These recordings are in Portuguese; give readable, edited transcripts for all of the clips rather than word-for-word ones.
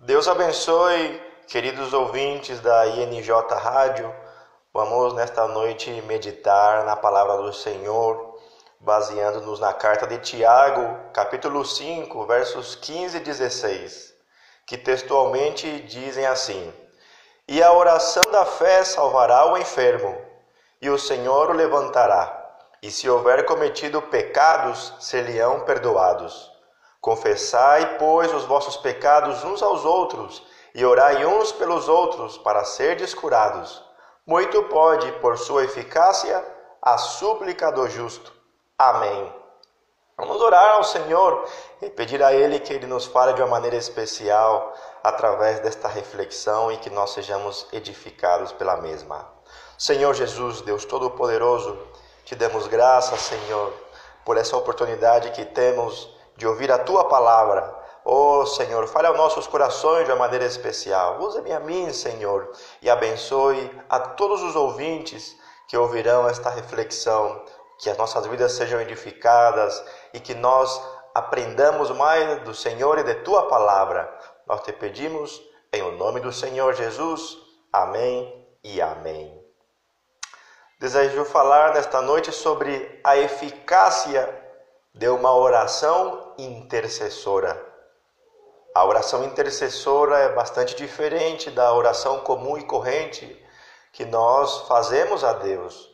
Deus abençoe, queridos ouvintes da INJ Rádio. Vamos nesta noite meditar na palavra do Senhor, baseando-nos na carta de Tiago, capítulo 5, versos 15 e 16, que textualmente dizem assim: E a oração da fé salvará o enfermo, e o Senhor o levantará, e se houver cometido pecados, ser-lhe-ão perdoados. Confessai, pois, os vossos pecados uns aos outros, e orai uns pelos outros, para serdes curados. Muito pode, por sua eficácia, a súplica do justo. Amém. Vamos orar ao Senhor e pedir a Ele que Ele nos fale de uma maneira especial através desta reflexão e que nós sejamos edificados pela mesma. Senhor Jesus, Deus Todo-Poderoso, te damos graças, Senhor, por essa oportunidade que temos de ouvir a Tua Palavra. Oh, Senhor, fale aos nossos corações de uma maneira especial. Usa-me a mim, Senhor, e abençoe a todos os ouvintes que ouvirão esta reflexão. Que as nossas vidas sejam edificadas e que nós aprendamos mais do Senhor e de Tua Palavra. Nós te pedimos em o nome do Senhor Jesus. Amém e amém. Desejo falar nesta noite sobre a eficácia de uma oração intercessora. A oração intercessora é bastante diferente da oração comum e corrente que nós fazemos a Deus.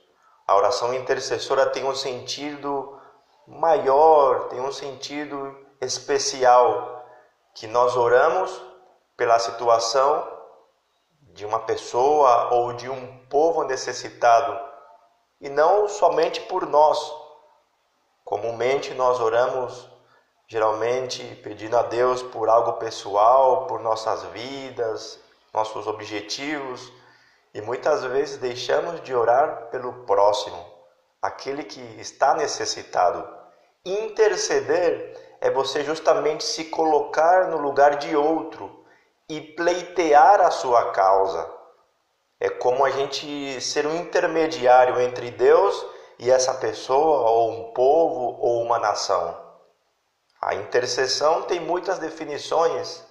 A oração intercessora tem um sentido maior, tem um sentido especial, que nós oramos pela situação de uma pessoa ou de um povo necessitado, e não somente por nós. Comumente nós oramos, geralmente pedindo a Deus por algo pessoal, por nossas vidas, nossos objetivos, e muitas vezes deixamos de orar pelo próximo, aquele que está necessitado. Interceder é você justamente se colocar no lugar de outro e pleitear a sua causa. É como a gente ser um intermediário entre Deus e essa pessoa, ou um povo, ou uma nação. A intercessão tem muitas definições,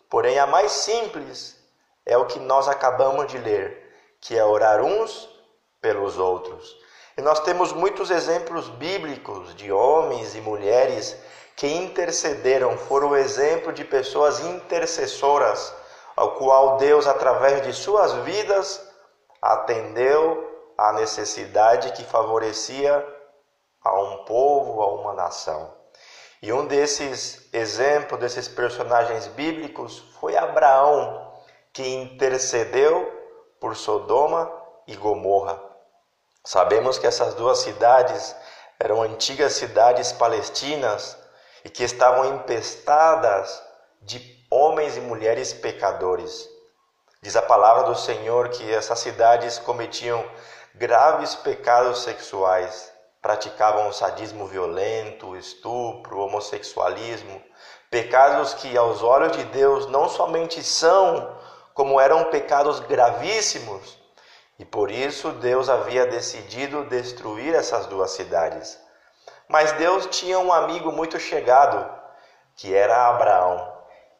porém a mais simples é o que nós acabamos de ler, que é orar uns pelos outros. E nós temos muitos exemplos bíblicos de homens e mulheres que intercederam, foram o exemplo de pessoas intercessoras, ao qual Deus, através de suas vidas, atendeu a necessidade que favorecia a um povo, a uma nação. E um desses exemplos, desses personagens bíblicos, foi Abraão, que intercedeu por Sodoma e Gomorra. Sabemos que essas duas cidades eram antigas cidades palestinas e que estavam empestadas de homens e mulheres pecadores. Diz a palavra do Senhor que essas cidades cometiam graves pecados sexuais, praticavam sadismo violento, estupro, homossexualismo, pecados que aos olhos de Deus não somente são, como eram pecados gravíssimos, e por isso Deus havia decidido destruir essas duas cidades. Mas Deus tinha um amigo muito chegado, que era Abraão,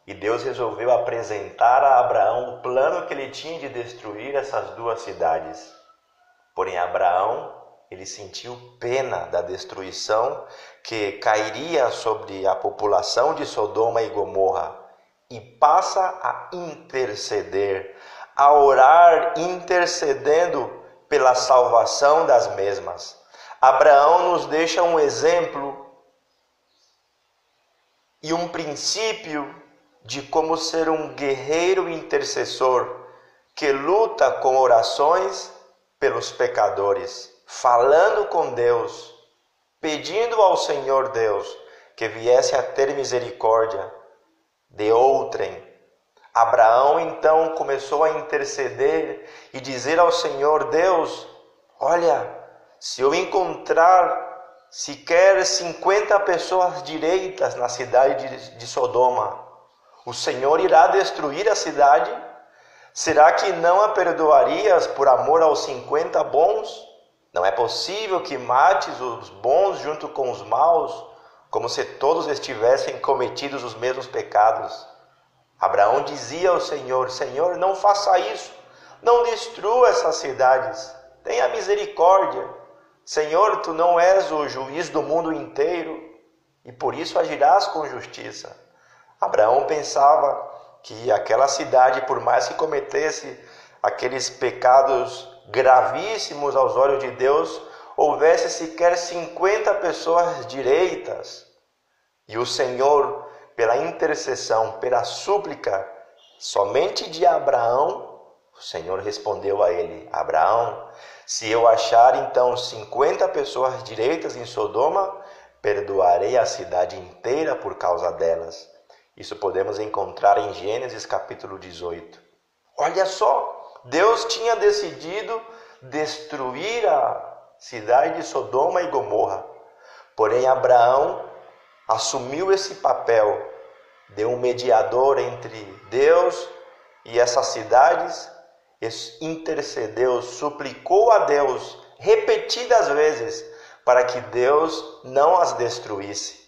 e Deus resolveu apresentar a Abraão o plano que ele tinha de destruir essas duas cidades. Porém, Abraão, ele sentiu pena da destruição que cairia sobre a população de Sodoma e Gomorra e passa a interceder, a orar intercedendo pela salvação das mesmas. Abraão nos deixa um exemplo e um princípio de como ser um guerreiro intercessor que luta com orações pelos pecadores, falando com Deus, pedindo ao Senhor Deus que viesse a ter misericórdia de outrem. Abraão então começou a interceder e dizer ao Senhor Deus: olha, se eu encontrar sequer 50 pessoas direitas na cidade de Sodoma, o Senhor irá destruir a cidade? Será que não a perdoarias por amor aos 50 bons? Não é possível que mates os bons junto com os maus, como se todos estivessem cometidos os mesmos pecados. Abraão dizia ao Senhor: Senhor, não faça isso, não destrua essas cidades, tenha misericórdia. Senhor, tu não és o juiz do mundo inteiro e por isso agirás com justiça. Abraão pensava que aquela cidade, por mais que cometesse aqueles pecados gravíssimos aos olhos de Deus, houvesse sequer 50 pessoas direitas. E o Senhor, pela intercessão, pela súplica, somente de Abraão, o Senhor respondeu a ele: Abraão, se eu achar então 50 pessoas direitas em Sodoma, perdoarei a cidade inteira por causa delas. Isso podemos encontrar em Gênesis capítulo 18. Olha só, Deus tinha decidido destruir a cidade de Sodoma e Gomorra. Porém, Abraão assumiu esse papel de um mediador entre Deus e essas cidades, intercedeu, suplicou a Deus repetidas vezes para que Deus não as destruísse.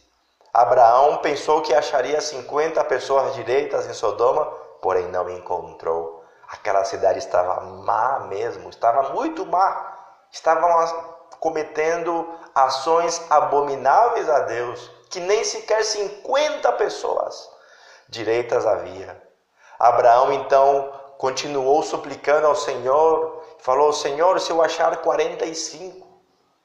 Abraão pensou que acharia 50 pessoas direitas em Sodoma, porém não encontrou. Aquela cidade estava má mesmo, estava muito má. Estavam cometendo ações abomináveis a Deus, que nem sequer 50 pessoas direitas havia. Abraão então continuou suplicando ao Senhor, falou: Senhor, se eu achar 45,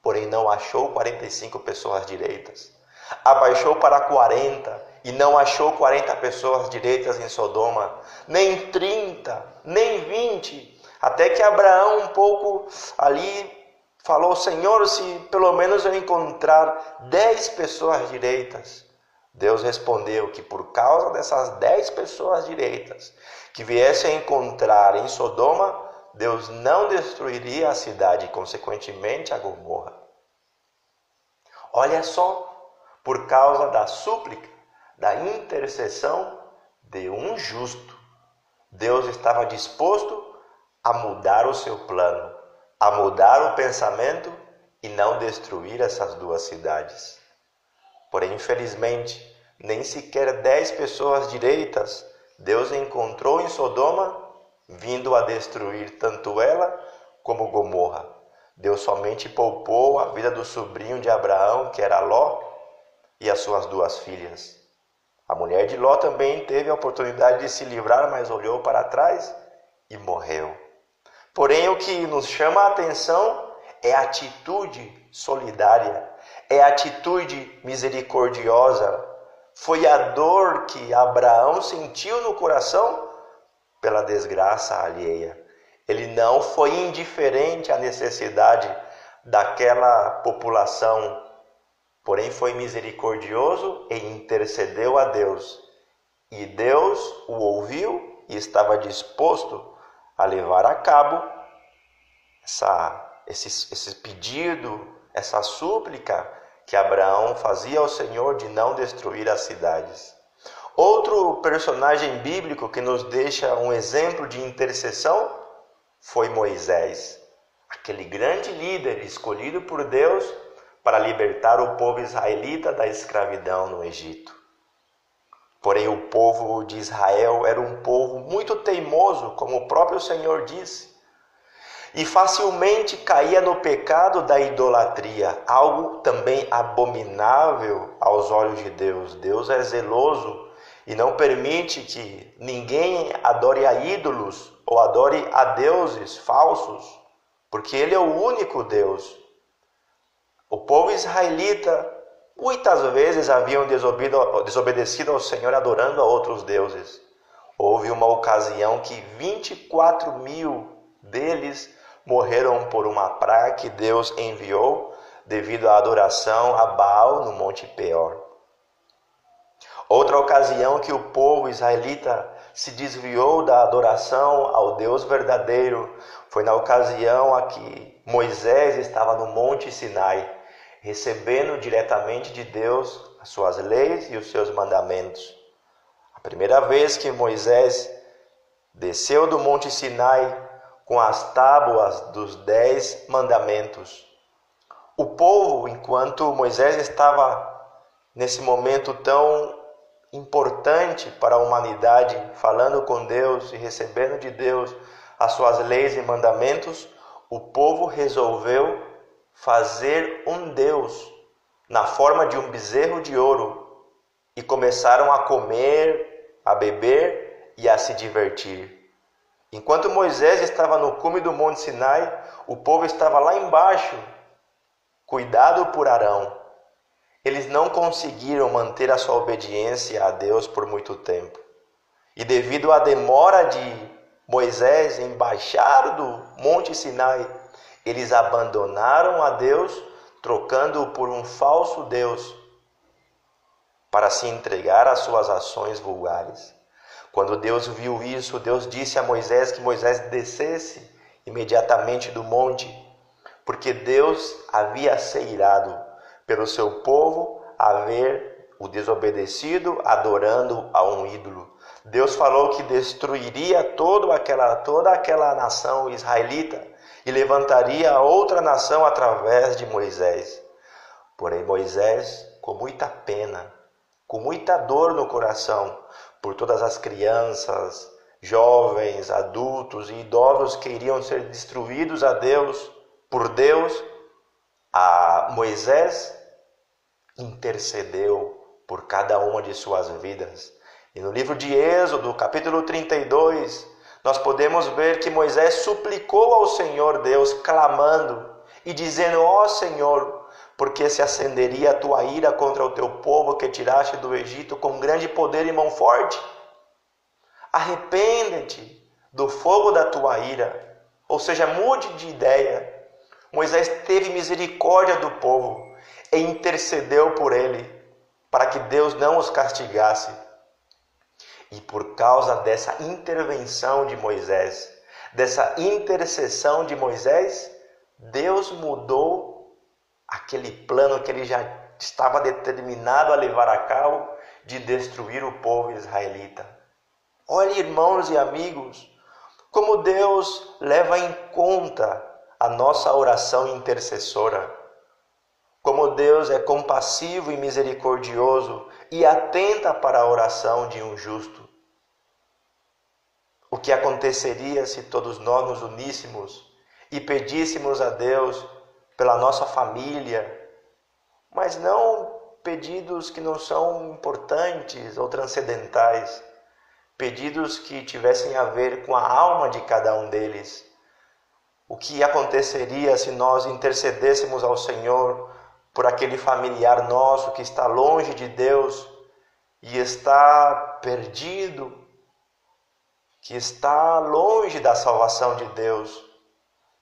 porém não achou 45 pessoas direitas. Abaixou para 40 e não achou 40 pessoas direitas em Sodoma, nem 30, nem 20, até que Abraão um pouco ali falou: Senhor, se pelo menos eu encontrar 10 pessoas direitas. Deus respondeu que por causa dessas 10 pessoas direitas que viessem a encontrar em Sodoma, Deus não destruiria a cidade e consequentemente a Gomorra. Olha só, por causa da súplica, da intercessão de um justo, Deus estava disposto a mudar o seu plano, a mudar o pensamento e não destruir essas duas cidades. Porém, infelizmente, nem sequer 10 pessoas direitas Deus encontrou em Sodoma, vindo a destruir tanto ela como Gomorra. Deus somente poupou a vida do sobrinho de Abraão, que era Ló, e as suas 2 filhas. A mulher de Ló também teve a oportunidade de se livrar, mas olhou para trás e morreu. Porém, o que nos chama a atenção é a atitude solidária, é a atitude misericordiosa. Foi a dor que Abraão sentiu no coração pela desgraça alheia. Ele não foi indiferente à necessidade daquela população, porém foi misericordioso e intercedeu a Deus. E Deus o ouviu e estava disposto a levar a cabo esse pedido, essa súplica que Abraão fazia ao Senhor de não destruir as cidades. Outro personagem bíblico que nos deixa um exemplo de intercessão foi Moisés, aquele grande líder escolhido por Deus para libertar o povo israelita da escravidão no Egito. Porém, o povo de Israel era um povo muito teimoso, como o próprio Senhor disse, e facilmente caía no pecado da idolatria, algo também abominável aos olhos de Deus. Deus é zeloso e não permite que ninguém adore a ídolos ou adore a deuses falsos, porque Ele é o único Deus. O povo israelita muitas vezes haviam desobedecido ao Senhor adorando a outros deuses. Houve uma ocasião que 24.000 deles morreram por uma praga que Deus enviou devido à adoração a Baal no Monte Peor. Outra ocasião que o povo israelita se desviou da adoração ao Deus verdadeiro foi na ocasião em que Moisés estava no Monte Sinai, recebendo diretamente de Deus as suas leis e os seus mandamentos. A primeira vez que Moisés desceu do Monte Sinai com as tábuas dos 10 mandamentos. O povo, enquanto Moisés estava nesse momento tão importante para a humanidade, falando com Deus e recebendo de Deus as suas leis e mandamentos, o povo resolveu fazer um Deus na forma de um bezerro de ouro e começaram a comer, a beber e a se divertir. Enquanto Moisés estava no cume do Monte Sinai, o povo estava lá embaixo, cuidado por Arão. Eles não conseguiram manter a sua obediência a Deus por muito tempo. E devido à demora de Moisés em baixar do Monte Sinai, eles abandonaram a Deus, trocando-o por um falso Deus, para se entregar às suas ações vulgares. Quando Deus viu isso, Deus disse a Moisés que Moisés descesse imediatamente do monte, porque Deus havia se irado pelo seu povo haver o desobedecido adorando a um ídolo. Deus falou que destruiria toda aquela nação israelita e levantaria outra nação através de Moisés. Porém Moisés, com muita pena, com muita dor no coração, por todas as crianças, jovens, adultos e idosos que iriam ser destruídos por Deus, a Moisés intercedeu por cada uma de suas vidas. E no livro de Êxodo, capítulo 32, nós podemos ver que Moisés suplicou ao Senhor Deus, clamando e dizendo: ó Senhor, porque se acenderia a tua ira contra o teu povo que tiraste do Egito com grande poder e mão forte? Arrepende-te do fogo da tua ira, ou seja, mude de ideia. Moisés teve misericórdia do povo e intercedeu por ele, para que Deus não os castigasse. E por causa dessa intervenção de Moisés, dessa intercessão de Moisés, Deus mudou aquele plano que ele já estava determinado a levar a cabo de destruir o povo israelita. Olha, irmãos e amigos, como Deus leva em conta a nossa oração intercessora. Como Deus é compassivo e misericordioso e atenta para a oração de um justo. O que aconteceria se todos nós nos uníssemos e pedíssemos a Deus pela nossa família, mas não pedidos que não são importantes ou transcendentais, pedidos que tivessem a ver com a alma de cada um deles. O que aconteceria se nós intercedêssemos ao Senhor por aquele familiar nosso que está longe de Deus e está perdido, que está longe da salvação de Deus?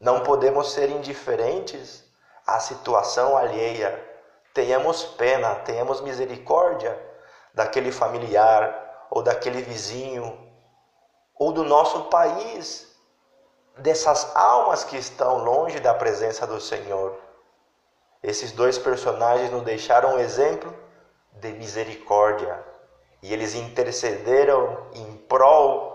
Não podemos ser indiferentes à situação alheia. Tenhamos pena, tenhamos misericórdia daquele familiar ou daquele vizinho ou do nosso país, dessas almas que estão longe da presença do Senhor. Esses dois personagens nos deixaram um exemplo de misericórdia e eles intercederam em prol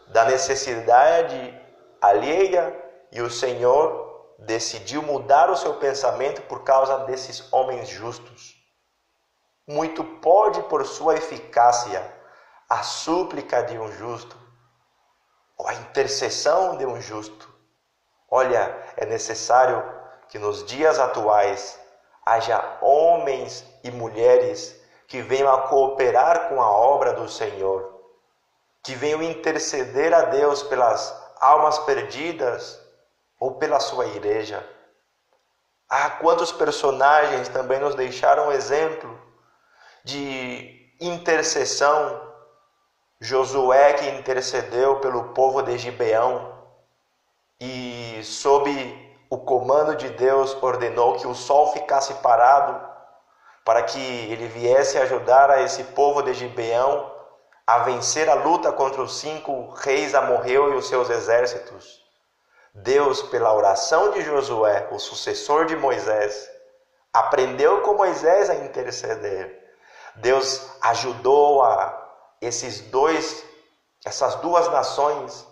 da necessidade alheia e o Senhor decidiu mudar o seu pensamento por causa desses homens justos. Muito pode por sua eficácia a súplica de um justo ou a intercessão de um justo. Olha, é necessário que nos dias atuais haja homens e mulheres que venham a cooperar com a obra do Senhor, que venham interceder a Deus pelas almas perdidas ou pela sua igreja. Quantos personagens também nos deixaram exemplo de intercessão. Josué, que intercedeu pelo povo de Gibeão e sob o comando de Deus ordenou que o sol ficasse parado para que ele viesse ajudar a esse povo de Gibeão a vencer a luta contra os 5 reis amorreu e os seus exércitos. Deus, pela oração de Josué, o sucessor de Moisés, aprendeu com Moisés a interceder. Deus ajudou essas 2 nações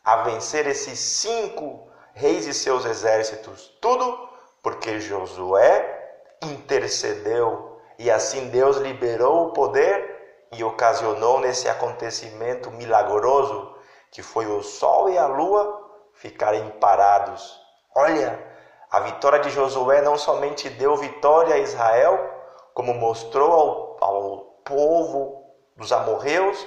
a vencer esses 5 reis e seus exércitos. Tudo porque Josué intercedeu e assim Deus liberou o poder e ocasionou nesse acontecimento milagroso que foi o sol e a lua ficarem parados. Olha, a vitória de Josué não somente deu vitória a Israel, como mostrou ao povo dos amorreus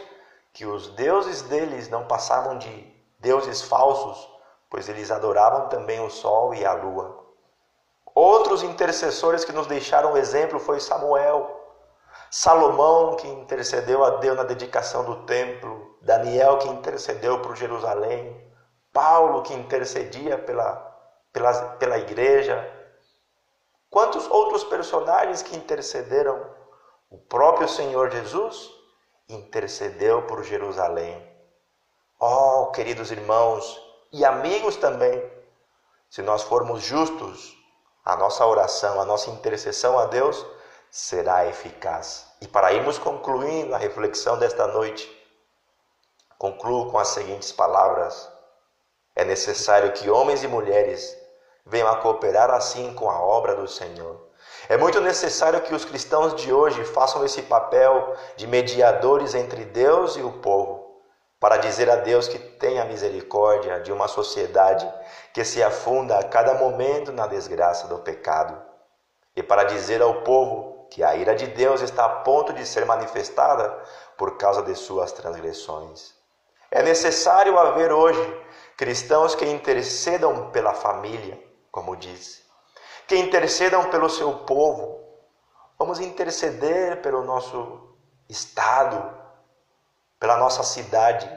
que os deuses deles não passavam de deuses falsos, pois eles adoravam também o sol e a lua. Outros intercessores que nos deixaram o exemplo foi Samuel, Salomão, que intercedeu a Deus na dedicação do templo, Daniel, que intercedeu por Jerusalém, Paulo, que intercedia pela igreja. Quantos outros personagens que intercederam? O próprio Senhor Jesus intercedeu por Jerusalém. Oh, queridos irmãos e amigos também, se nós formos justos, a nossa oração, a nossa intercessão a Deus será eficaz. E para irmos concluindo a reflexão desta noite, concluo com as seguintes palavras: é necessário que homens e mulheres venham a cooperar assim com a obra do Senhor. É muito necessário que os cristãos de hoje façam esse papel de mediadores entre Deus e o povo, para dizer a Deus que tenha misericórdia de uma sociedade que se afunda a cada momento na desgraça do pecado, e para dizer ao povo que a ira de Deus está a ponto de ser manifestada por causa de suas transgressões. É necessário haver hoje cristãos que intercedam pela família, como disse, que intercedam pelo seu povo. Vamos interceder pelo nosso estado, pela nossa cidade.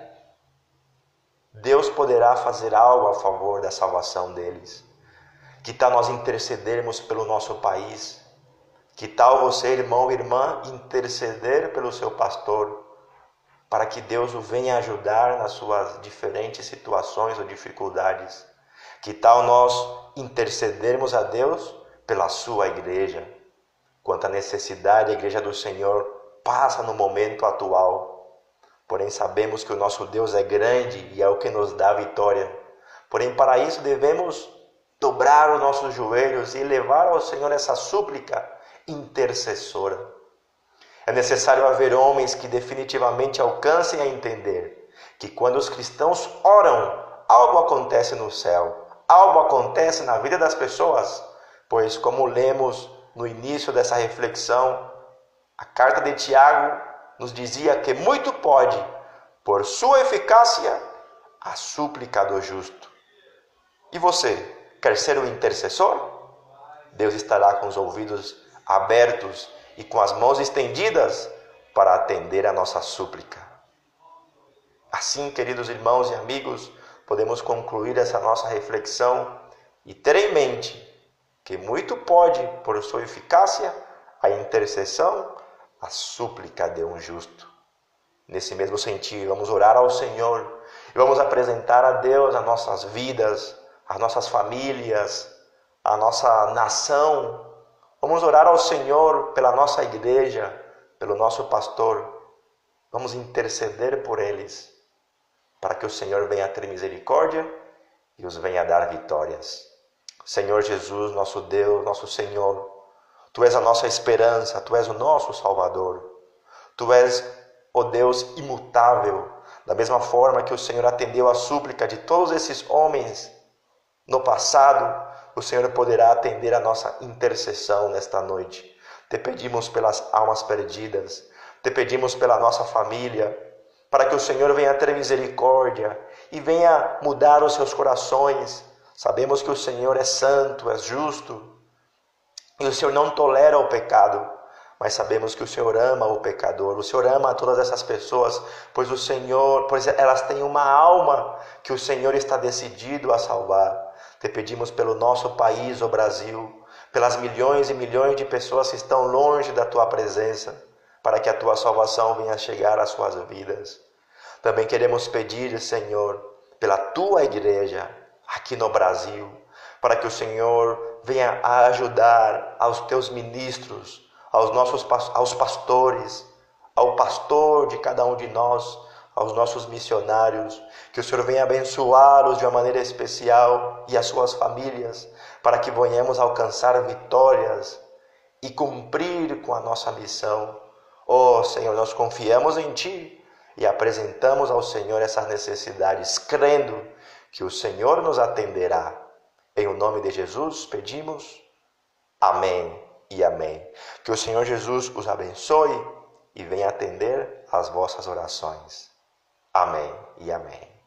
Deus poderá fazer algo a favor da salvação deles. Que tal nós intercedermos pelo nosso país? Que tal você, irmão e irmã, interceder pelo seu pastor, para que Deus o venha ajudar nas suas diferentes situações ou dificuldades? Que tal nós intercedermos a Deus pela sua igreja? Quanta necessidade a igreja do Senhor passa no momento atual. Porém, sabemos que o nosso Deus é grande e é o que nos dá a vitória. Porém, para isso devemos dobrar os nossos joelhos e levar ao Senhor essa súplica intercessora. É necessário haver homens que definitivamente alcancem a entender que quando os cristãos oram, algo acontece no céu, algo acontece na vida das pessoas, pois como lemos no início dessa reflexão, a carta de Tiago nos dizia que muito pode, por sua eficácia, a súplica do justo. E você, quer ser um intercessor? Deus estará com os ouvidos abertos e com as mãos estendidas para atender a nossa súplica. Assim, queridos irmãos e amigos, podemos concluir essa nossa reflexão e ter em mente que muito pode, por sua eficácia, a intercessão, a súplica de um justo. Nesse mesmo sentido, vamos orar ao Senhor e vamos apresentar a Deus as nossas vidas, as nossas famílias, a nossa nação. Vamos orar ao Senhor pela nossa igreja, pelo nosso pastor. Vamos interceder por eles, para que o Senhor venha ter misericórdia e os venha dar vitórias. Senhor Jesus, nosso Deus, nosso Senhor, Tu és a nossa esperança, Tu és o nosso Salvador. Tu és o Deus imutável, da mesma forma que o Senhor atendeu a súplica de todos esses homens no passado, o Senhor poderá atender a nossa intercessão nesta noite. Te pedimos pelas almas perdidas, te pedimos pela nossa família, para que o Senhor venha ter misericórdia e venha mudar os seus corações. Sabemos que o Senhor é santo, é justo, e o Senhor não tolera o pecado, mas sabemos que o Senhor ama o pecador, o Senhor ama todas essas pessoas, pois elas têm uma alma que o Senhor está decidido a salvar. Te pedimos pelo nosso país, o Brasil, pelas milhões e milhões de pessoas que estão longe da Tua presença, para que a Tua salvação venha chegar às suas vidas. Também queremos pedir, Senhor, pela Tua igreja aqui no Brasil, para que o Senhor venha a ajudar aos Teus ministros, aos pastores, ao pastor de cada um de nós, aos nossos missionários, que o Senhor venha abençoá-los de uma maneira especial e as suas famílias, para que venhamos alcançar vitórias e cumprir com a nossa missão. Oh, Senhor, nós confiamos em Ti e apresentamos ao Senhor essas necessidades, crendo que o Senhor nos atenderá. Em o nome de Jesus pedimos. Amém e amém. Que o Senhor Jesus os abençoe e venha atender às vossas orações. Amém e amém.